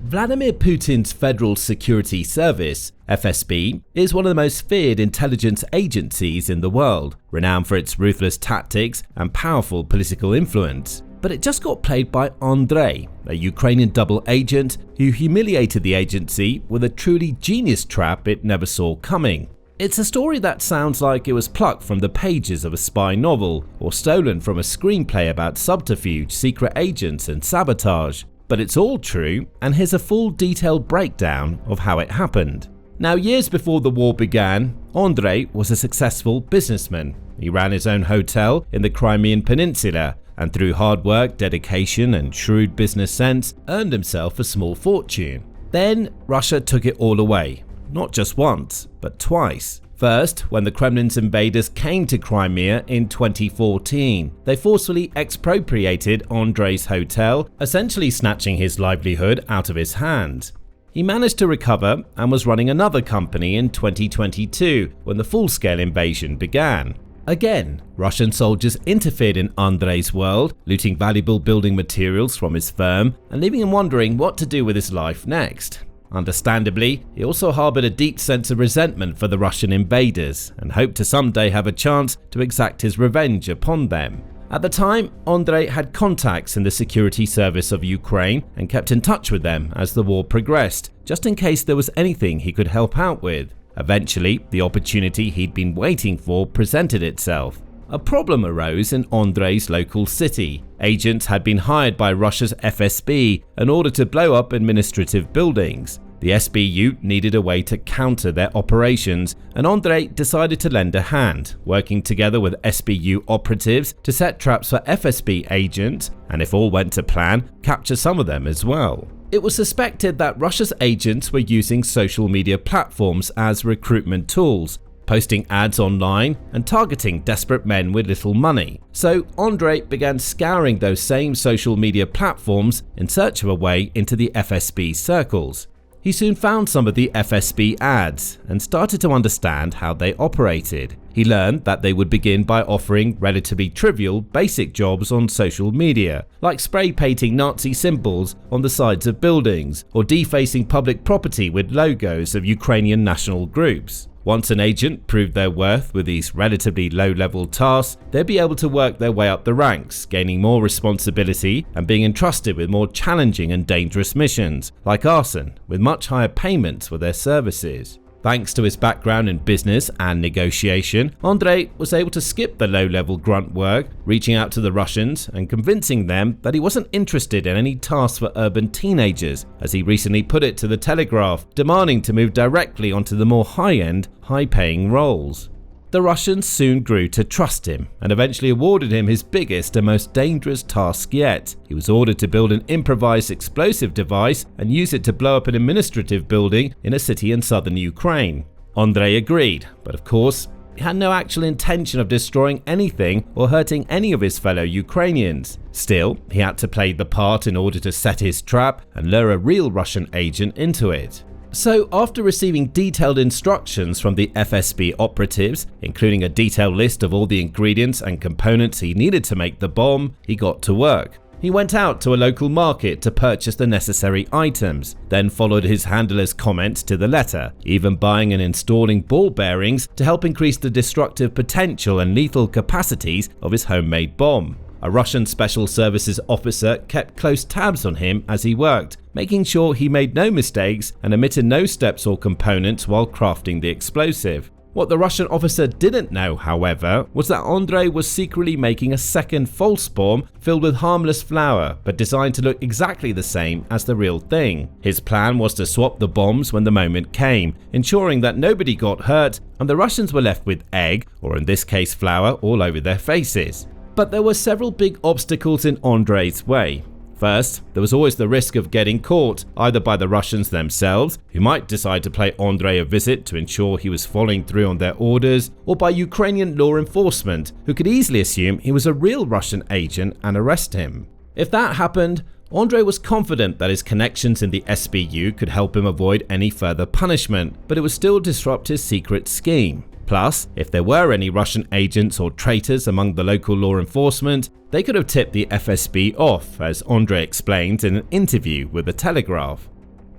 Vladimir Putin's Federal Security Service, FSB, is one of the most feared intelligence agencies in the world, renowned for its ruthless tactics and powerful political influence. But it just got played by Andrei, a Ukrainian double agent who humiliated the agency with a truly genius trap it never saw coming. It's a story that sounds like it was plucked from the pages of a spy novel or stolen from a screenplay about subterfuge, secret agents and sabotage. But it's all true, and here's a full detailed breakdown of how it happened. Now, years before the war began, Andrei was a successful businessman. He ran his own hotel in the Crimean Peninsula, and through hard work, dedication and shrewd business sense, earned himself a small fortune. Then Russia took it all away, not just once, but twice. First, when the Kremlin's invaders came to Crimea in 2014, they forcefully expropriated Andrei's hotel, essentially snatching his livelihood out of his hands. He managed to recover and was running another company in 2022 when the full-scale invasion began. Again, Russian soldiers interfered in Andrei's world, looting valuable building materials from his firm and leaving him wondering what to do with his life next. Understandably, he also harbored a deep sense of resentment for the Russian invaders and hoped to someday have a chance to exact his revenge upon them. At the time, Andrei had contacts in the security service of Ukraine and kept in touch with them as the war progressed, just in case there was anything he could help out with. Eventually, the opportunity he'd been waiting for presented itself. A problem arose in Andrei's local city. Agents had been hired by Russia's FSB in order to blow up administrative buildings. The SBU needed a way to counter their operations, and Andrei decided to lend a hand, working together with SBU operatives to set traps for FSB agents, and if all went to plan, capture some of them as well. It was suspected that Russia's agents were using social media platforms as recruitment tools, posting ads online and targeting desperate men with little money. So Andrei began scouring those same social media platforms in search of a way into the FSB circles. He soon found some of the FSB ads and started to understand how they operated. He learned that they would begin by offering relatively trivial, basic jobs on social media, like spray painting Nazi symbols on the sides of buildings or defacing public property with logos of Ukrainian national groups. Once an agent proved their worth with these relatively low-level tasks, they'd be able to work their way up the ranks, gaining more responsibility and being entrusted with more challenging and dangerous missions, like arson, with much higher payments for their services. Thanks to his background in business and negotiation, Andrei was able to skip the low-level grunt work, reaching out to the Russians and convincing them that he wasn't interested in any tasks for urban teenagers, as he recently put it to the Telegraph, demanding to move directly onto the more high-end, high-paying roles. The Russians soon grew to trust him and eventually awarded him his biggest and most dangerous task yet. He was ordered to build an improvised explosive device and use it to blow up an administrative building in a city in southern Ukraine. Andrei agreed, but of course, he had no actual intention of destroying anything or hurting any of his fellow Ukrainians. Still, he had to play the part in order to set his trap and lure a real Russian agent into it. So after receiving detailed instructions from the FSB operatives, including a detailed list of all the ingredients and components he needed to make the bomb, he got to work. He went out to a local market to purchase the necessary items, then followed his handler's comments to the letter, even buying and installing ball bearings to help increase the destructive potential and lethal capacities of his homemade bomb. A Russian Special Services officer kept close tabs on him as he worked, making sure he made no mistakes and omitted no steps or components while crafting the explosive. What the Russian officer didn't know, however, was that Andrei was secretly making a second false bomb filled with harmless flour, but designed to look exactly the same as the real thing. His plan was to swap the bombs when the moment came, ensuring that nobody got hurt and the Russians were left with egg, or in this case flour, all over their faces. But there were several big obstacles in Andrei's way. First, there was always the risk of getting caught, either by the Russians themselves, who might decide to pay Andrei a visit to ensure he was following through on their orders, or by Ukrainian law enforcement, who could easily assume he was a real Russian agent and arrest him. If that happened, Andrei was confident that his connections in the SBU could help him avoid any further punishment, but it would still disrupt his secret scheme. Plus, if there were any Russian agents or traitors among the local law enforcement, they could have tipped the FSB off, as Andrei explained in an interview with the Telegraph.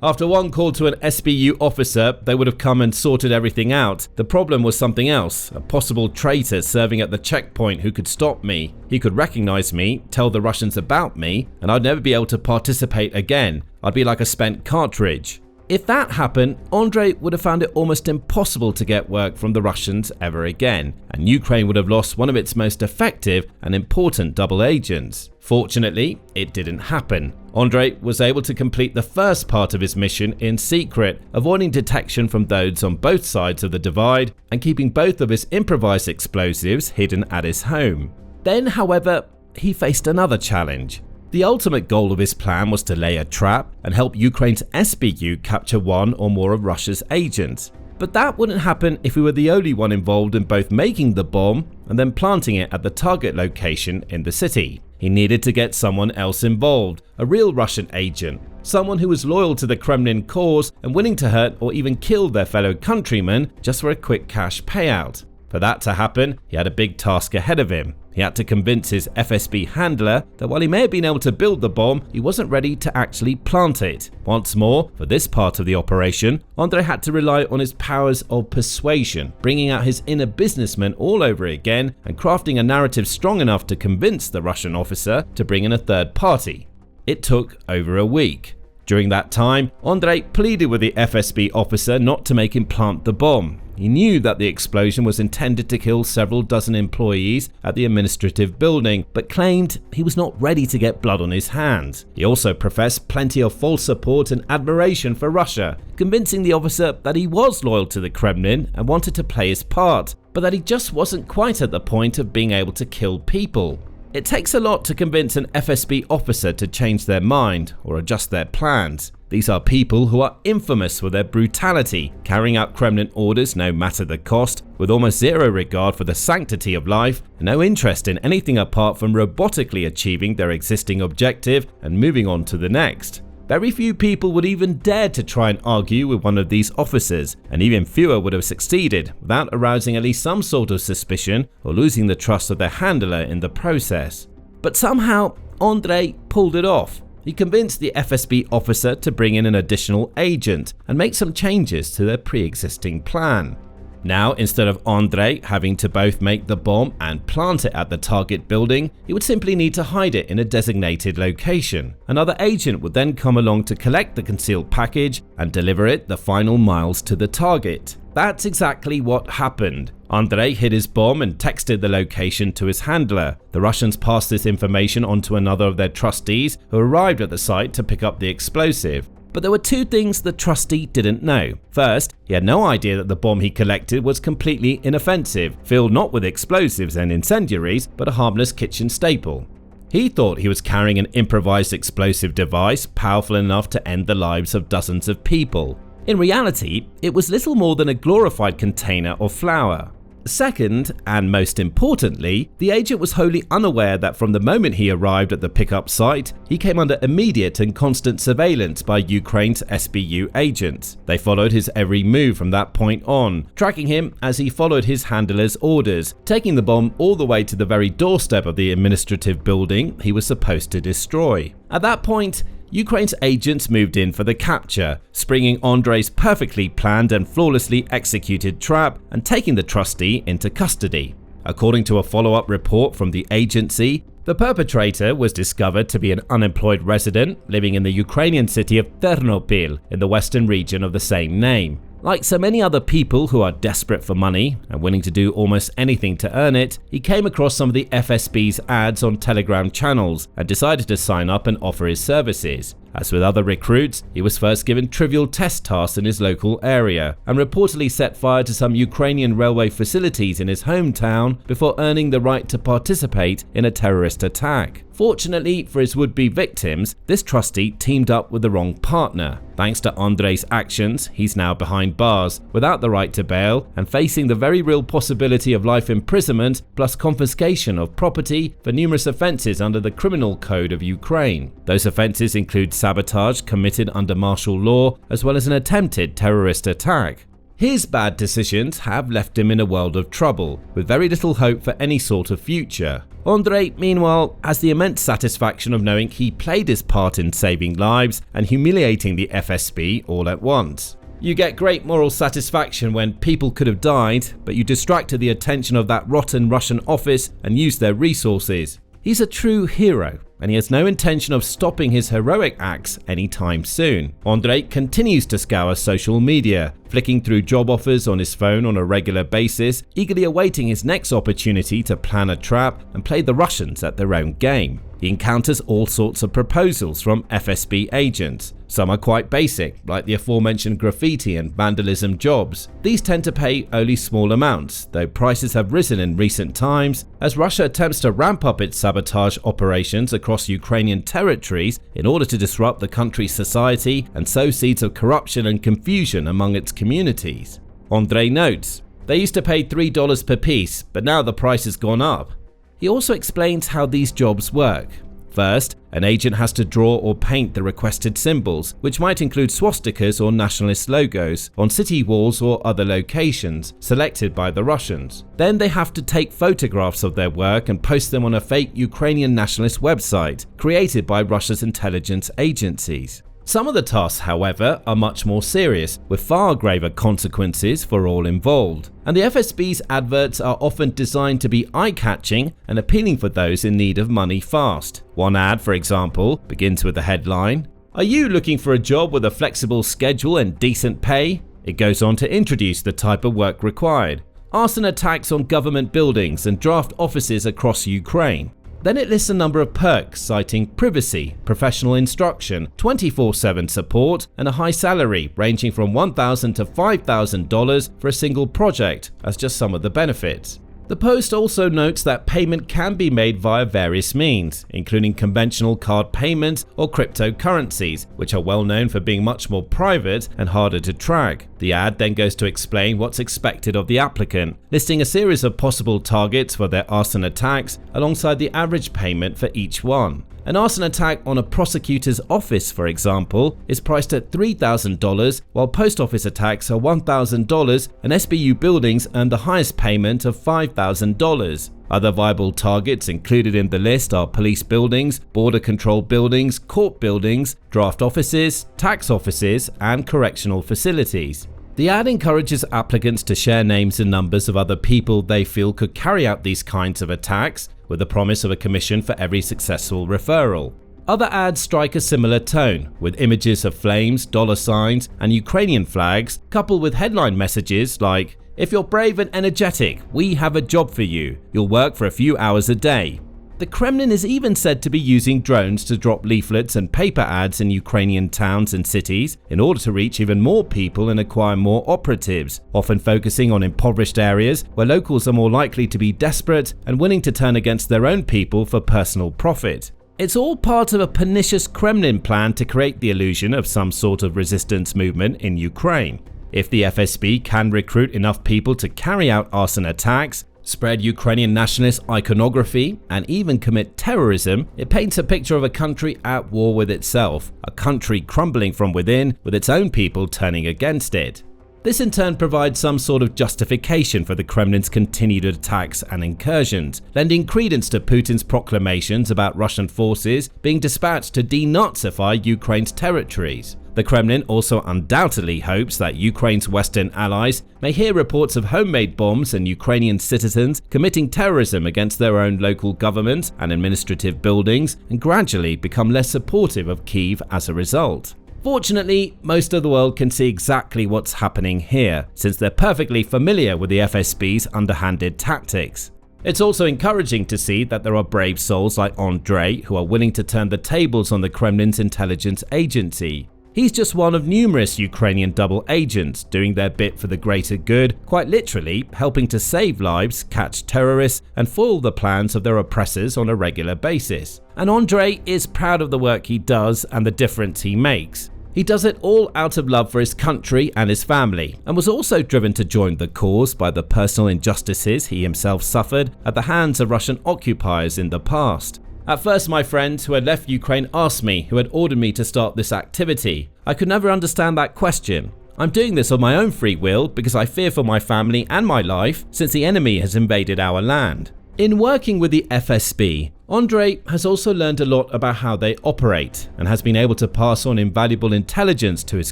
After one call to an SBU officer, they would have come and sorted everything out. The problem was something else, a possible traitor serving at the checkpoint who could stop me. He could recognize me, tell the Russians about me, and I'd never be able to participate again. I'd be like a spent cartridge. If that happened, Andrei would have found it almost impossible to get work from the Russians ever again, and Ukraine would have lost one of its most effective and important double agents. Fortunately, it didn't happen. Andrei was able to complete the first part of his mission in secret, avoiding detection from those on both sides of the divide and keeping both of his improvised explosives hidden at his home. Then, however, he faced another challenge. The ultimate goal of his plan was to lay a trap and help Ukraine's SBU capture one or more of Russia's agents. But that wouldn't happen if he were the only one involved in both making the bomb and then planting it at the target location in the city. He needed to get someone else involved, a real Russian agent, someone who was loyal to the Kremlin cause and willing to hurt or even kill their fellow countrymen just for a quick cash payout. For that to happen, he had a big task ahead of him. He had to convince his FSB handler that while he may have been able to build the bomb, he wasn't ready to actually plant it. Once more, for this part of the operation, Andrei had to rely on his powers of persuasion, bringing out his inner businessman all over again and crafting a narrative strong enough to convince the Russian officer to bring in a third party. It took over a week. During that time, Andrei pleaded with the FSB officer not to make him plant the bomb. He knew that the explosion was intended to kill several dozen employees at the administrative building, but claimed he was not ready to get blood on his hands. He also professed plenty of false support and admiration for Russia, convincing the officer that he was loyal to the Kremlin and wanted to play his part, but that he just wasn't quite at the point of being able to kill people. It takes a lot to convince an FSB officer to change their mind or adjust their plans. These are people who are infamous for their brutality, carrying out Kremlin orders no matter the cost, with almost zero regard for the sanctity of life, and no interest in anything apart from robotically achieving their existing objective and moving on to the next. Very few people would even dare to try and argue with one of these officers, and even fewer would have succeeded without arousing at least some sort of suspicion or losing the trust of their handler in the process. But somehow, Andrei pulled it off. He convinced the FSB officer to bring in an additional agent and make some changes to their pre-existing plan. Now, instead of Andrei having to both make the bomb and plant it at the target building, he would simply need to hide it in a designated location. Another agent would then come along to collect the concealed package and deliver it the final miles to the target. That's exactly what happened. Andrei hid his bomb and texted the location to his handler. The Russians passed this information on to another of their trustees who arrived at the site to pick up the explosive. But there were two things the trustee didn't know. First, he had no idea that the bomb he collected was completely inoffensive, filled not with explosives and incendiaries, but a harmless kitchen staple. He thought he was carrying an improvised explosive device powerful enough to end the lives of dozens of people. In reality, it was little more than a glorified container of flour. Second, and most importantly, the agent was wholly unaware that from the moment he arrived at the pickup site, he came under immediate and constant surveillance by Ukraine's SBU agents. They followed his every move from that point on, tracking him as he followed his handler's orders, taking the bomb all the way to the very doorstep of the administrative building he was supposed to destroy. At that point, Ukraine's agents moved in for the capture, springing Andrei's perfectly planned and flawlessly executed trap and taking the trustee into custody. According to a follow-up report from the agency, the perpetrator was discovered to be an unemployed resident living in the Ukrainian city of Ternopil in the western region of the same name. Like so many other people who are desperate for money and willing to do almost anything to earn it, he came across some of the FSB's ads on Telegram channels and decided to sign up and offer his services. As with other recruits, he was first given trivial test tasks in his local area and reportedly set fire to some Ukrainian railway facilities in his hometown before earning the right to participate in a terrorist attack. Fortunately for his would-be victims, this trustee teamed up with the wrong partner. Thanks to Andrei's actions, he's now behind bars, without the right to bail, and facing the very real possibility of life imprisonment plus confiscation of property for numerous offences under the Criminal Code of Ukraine. Those offences include sabotage committed under martial law, as well as an attempted terrorist attack. His bad decisions have left him in a world of trouble, with very little hope for any sort of future. Andrei, meanwhile, has the immense satisfaction of knowing he played his part in saving lives and humiliating the FSB all at once. You get great moral satisfaction when people could have died, but you distracted the attention of that rotten Russian office and used their resources. He's a true hero, and he has no intention of stopping his heroic acts anytime soon. Andrei continues to scour social media, flicking through job offers on his phone on a regular basis, eagerly awaiting his next opportunity to plan a trap and play the Russians at their own game. He encounters all sorts of proposals from FSB agents. Some are quite basic, like the aforementioned graffiti and vandalism jobs. These tend to pay only small amounts, though prices have risen in recent times as Russia attempts to ramp up its sabotage operations across Ukrainian territories in order to disrupt the country's society and sow seeds of corruption and confusion among its communities. Andrei notes, "They used to pay $3 per piece, but now the price has gone up." He also explains how these jobs work. First, an agent has to draw or paint the requested symbols, which might include swastikas or nationalist logos, on city walls or other locations selected by the Russians. Then they have to take photographs of their work and post them on a fake Ukrainian nationalist website created by Russia's intelligence agencies. Some of the tasks, however, are much more serious, with far graver consequences for all involved. And the FSB's adverts are often designed to be eye-catching and appealing for those in need of money fast. One ad, for example, begins with the headline, "Are you looking for a job with a flexible schedule and decent pay?" It goes on to introduce the type of work required: arson attacks on government buildings and draft offices across Ukraine. Then it lists a number of perks citing privacy, professional instruction, 24/7 support, and a high salary ranging from $1,000 to $5,000 for a single project as just some of the benefits. The post also notes that payment can be made via various means, including conventional card payments or cryptocurrencies, which are well known for being much more private and harder to track. The ad then goes to explain what's expected of the applicant, listing a series of possible targets for their arson attacks alongside the average payment for each one. An arson attack on a prosecutor's office, for example, is priced at $3,000, while post office attacks are $1,000 and SBU buildings earn the highest payment of $5,000. Other viable targets included in the list are police buildings, border control buildings, court buildings, draft offices, tax offices, and correctional facilities. The ad encourages applicants to share names and numbers of other people they feel could carry out these kinds of attacks, with the promise of a commission for every successful referral. Other ads strike a similar tone, with images of flames, dollar signs, and Ukrainian flags, coupled with headline messages like, "If you're brave and energetic, we have a job for you. You'll work for a few hours a day." The Kremlin is even said to be using drones to drop leaflets and paper ads in Ukrainian towns and cities in order to reach even more people and acquire more operatives, often focusing on impoverished areas where locals are more likely to be desperate and willing to turn against their own people for personal profit. It's all part of a pernicious Kremlin plan to create the illusion of some sort of resistance movement in Ukraine. If the FSB can recruit enough people to carry out arson attacks, spread Ukrainian nationalist iconography, and even commit terrorism, it paints a picture of a country at war with itself, a country crumbling from within with its own people turning against it. This in turn provides some sort of justification for the Kremlin's continued attacks and incursions, lending credence to Putin's proclamations about Russian forces being dispatched to denazify Ukraine's territories. The Kremlin also undoubtedly hopes that Ukraine's Western allies may hear reports of homemade bombs and Ukrainian citizens committing terrorism against their own local governments and administrative buildings and gradually become less supportive of Kyiv as a result. Fortunately, most of the world can see exactly what's happening here, since they're perfectly familiar with the FSB's underhanded tactics. It's also encouraging to see that there are brave souls like Andrei who are willing to turn the tables on the Kremlin's intelligence agency. He's just one of numerous Ukrainian double agents doing their bit for the greater good, quite literally helping to save lives, catch terrorists, and foil the plans of their oppressors on a regular basis. And Andrei is proud of the work he does and the difference he makes. He does it all out of love for his country and his family, and was also driven to join the cause by the personal injustices he himself suffered at the hands of Russian occupiers in the past. At first, my friend who had left Ukraine asked me who had ordered me to start this activity. I could never understand that question. I'm doing this on my own free will because I fear for my family and my life since the enemy has invaded our land. In working with the FSB, Andrei has also learned a lot about how they operate and has been able to pass on invaluable intelligence to his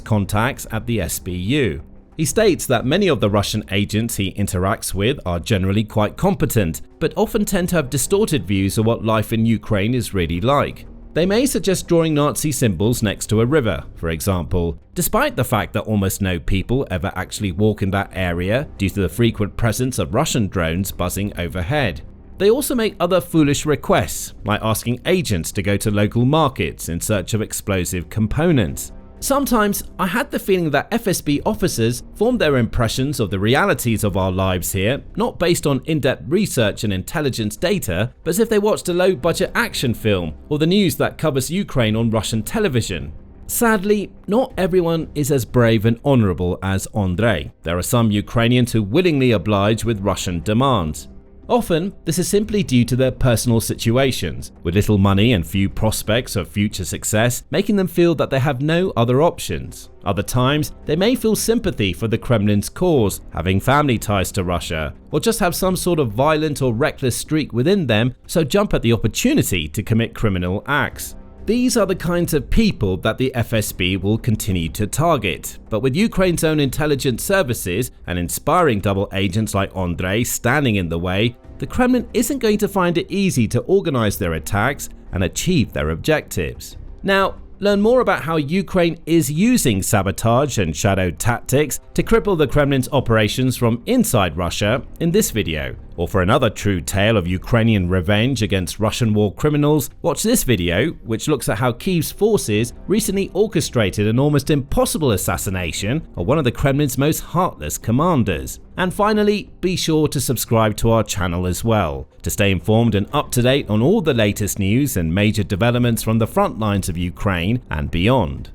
contacts at the SBU. He states that many of the Russian agents he interacts with are generally quite competent, but often tend to have distorted views of what life in Ukraine is really like. They may suggest drawing Nazi symbols next to a river, for example, despite the fact that almost no people ever actually walk in that area due to the frequent presence of Russian drones buzzing overhead. They also make other foolish requests, like asking agents to go to local markets in search of explosive components. Sometimes I had the feeling that FSB officers formed their impressions of the realities of our lives here not based on in-depth research and intelligence data, but as if they watched a low-budget action film or the news that covers Ukraine on Russian television. Sadly, not everyone is as brave and honorable as Andrei. There are some Ukrainians who willingly oblige with Russian demands. Often, this is simply due to their personal situations, with little money and few prospects of future success, making them feel that they have no other options. Other times, they may feel sympathy for the Kremlin's cause, having family ties to Russia, or just have some sort of violent or reckless streak within them, so jump at the opportunity to commit criminal acts. These are the kinds of people that the FSB will continue to target, but with Ukraine's own intelligence services and inspiring double agents like Andrei standing in the way, the Kremlin isn't going to find it easy to organize their attacks and achieve their objectives. Now, learn more about how Ukraine is using sabotage and shadow tactics to cripple the Kremlin's operations from inside Russia in this video. Or for another true tale of Ukrainian revenge against Russian war criminals, watch this video, which looks at how Kyiv's forces recently orchestrated an almost impossible assassination of one of the Kremlin's most heartless commanders. And finally, be sure to subscribe to our channel as well, to stay informed and up to date on all the latest news and major developments from the front lines of Ukraine and beyond.